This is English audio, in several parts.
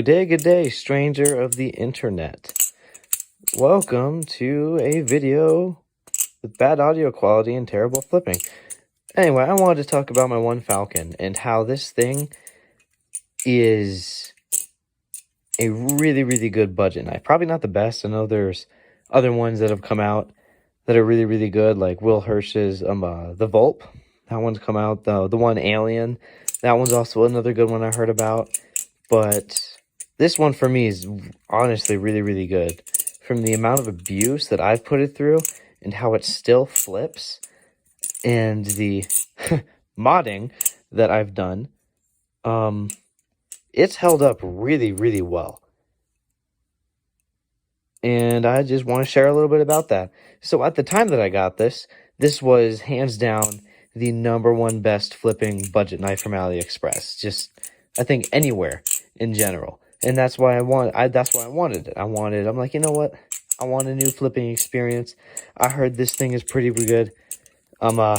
good day, stranger of the internet. Welcome to a video with bad audio quality and terrible flipping. Anyway, I wanted to talk about my THEONE Falcon and how this thing is a really good budget knife. Probably not the best. I know there's other ones that have come out that are really good, like Will Hirsch's the Volp. That one's come out. The one Alien. That one's also another good one I heard about. But this one for me is honestly really good. From the amount of abuse that I've put it through and how it still flips and the modding that I've done, it's held up really well. And I just want to share a little bit about that. So at the time that I got this was hands down the #1 best flipping budget knife from AliExpress. Just, I think, anywhere in general. And that's why that's why I wanted it. I'm like, you know what? I want a new flipping experience. I heard this thing is pretty good. I'ma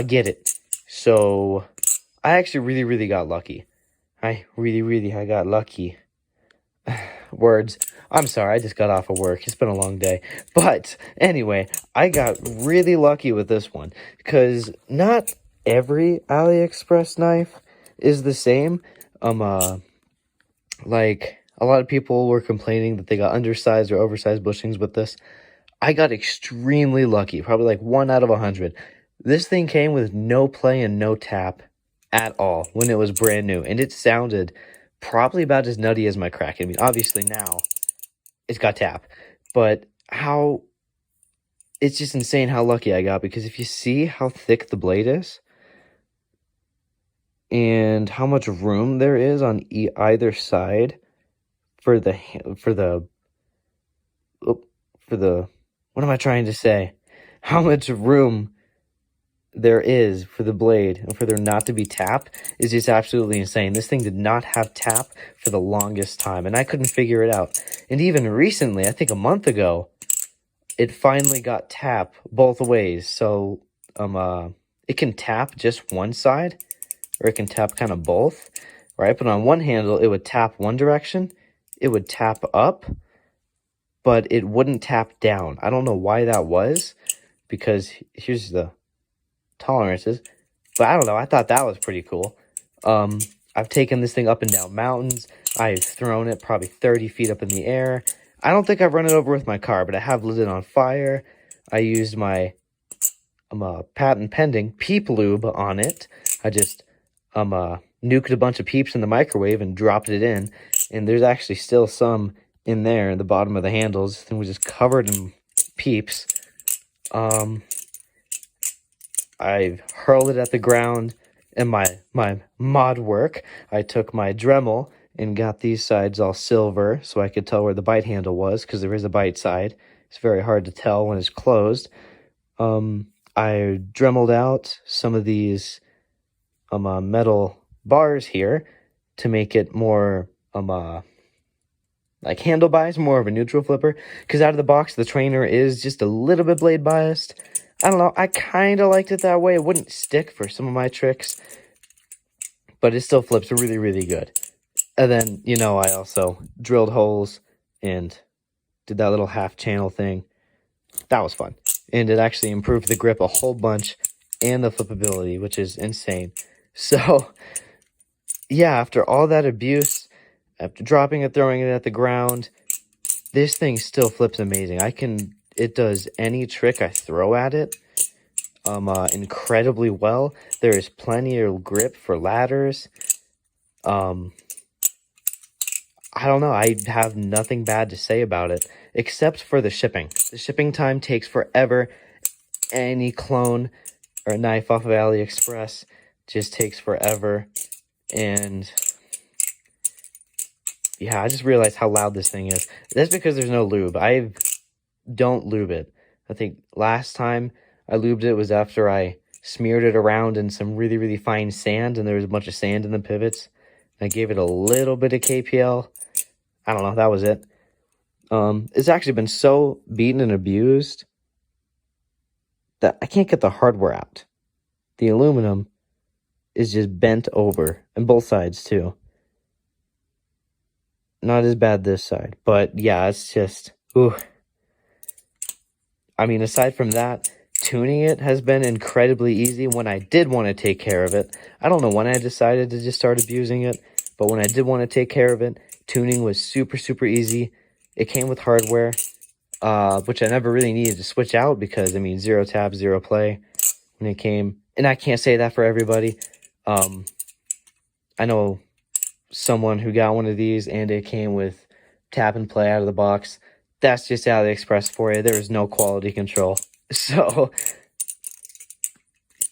get it. So I actually really got lucky. I got lucky. Words. I'm sorry, I just got off of work. It's been a long day. But anyway, I got really lucky with this one because not every AliExpress knife is the same. Like a lot of people were complaining that they got undersized or oversized bushings with this. I got extremely lucky, probably like 1 out of 100. This thing came with no play and no tap at all when it was brand new, and it sounded probably about as nutty as my crack. I mean, obviously now it's got tap, but it's just insane how lucky I got, because if you see how thick the blade is and how much room there is on either side for the what am I trying to say? How much room there is for the blade and for there not to be tap is just absolutely insane. This thing did not have tap for the longest time, and I couldn't figure it out. And even recently, I think a month ago, it finally got tap both ways. So it can tap just one side, or it can tap kind of both, right? But on one handle, it would tap one direction, it would tap up, but it wouldn't tap down. I don't know why that was, because here's the tolerances, but I don't know, I thought that was pretty cool. I've taken this thing up and down mountains. I've thrown it probably 30 feet up in the air. I don't think I've run it over with my car, but I have lit it on fire. I used my patent pending peep lube on it. I just nuked a bunch of peeps in the microwave and dropped it in, and there's actually still some in there in the bottom of the handles, and we just covered in peeps. I hurled it at the ground in my mod work. I took my Dremel and got these sides all silver so I could tell where the bite handle was, because there is a bite side. It's very hard to tell when it's closed. I Dremeled out some of these metal bars here to make it more like handle-biased, more of a neutral flipper, because out of the box the trainer is just a little bit blade biased. I don't know, I kind of liked it that way. It wouldn't stick for some of my tricks, but it still flips really good. And then, you know, I also drilled holes and did that little half channel thing. That was fun. And it actually improved the grip a whole bunch and the flippability, which is insane. So, yeah, after all that abuse, after dropping it, throwing it at the ground, this thing still flips amazing. It does any trick I throw at it incredibly well. There is plenty of grip for ladders. I don't know, I have nothing bad to say about it, except for the shipping. The shipping time takes forever. Any clone or knife off of AliExpress just takes forever. And yeah, I just realized how loud this thing is. That's because there's no lube. I don't lube it. I think last time I lubed it was after I smeared it around in some really fine sand, and there was a bunch of sand in the pivots. I gave it a little bit of KPL. I don't know, that was it. It's actually been so beaten and abused that I can't get the hardware out. The aluminum is just bent over, and both sides too. not as bad this side. But yeah, it's just, ooh. I mean, aside from that, tuning it has been incredibly easy when I did want to take care of it. I don't know when I decided to just start abusing it, but when I did want to take care of it, tuning was super, super easy. It came with hardware, which I never really needed to switch out because, I mean, 0 tap, 0 play when it came. And I can't say that for everybody. I know someone who got one of these and it came with tap and play out of the box. That's just AliExpress for you. There is no quality control. So,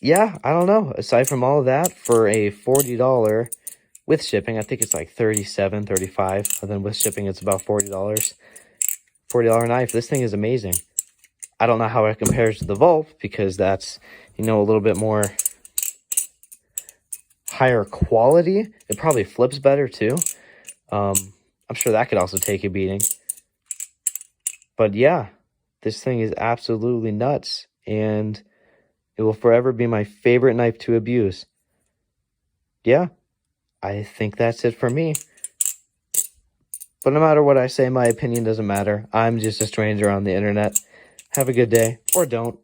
yeah, I don't know. Aside from all of that, for a $40 with shipping, I think it's like $37, $35. And then with shipping, it's about $40. $40 knife. This thing is amazing. I don't know how it compares to the Vulp because that's, you know, a little bit more higher quality. It probably flips better too. I'm sure that could also take a beating. But yeah, this thing is absolutely nuts, and it will forever be my favorite knife to abuse. Yeah, I think that's it for me. But no matter what I say, my opinion doesn't matter. I'm just a stranger on the internet. Have a good day, or don't.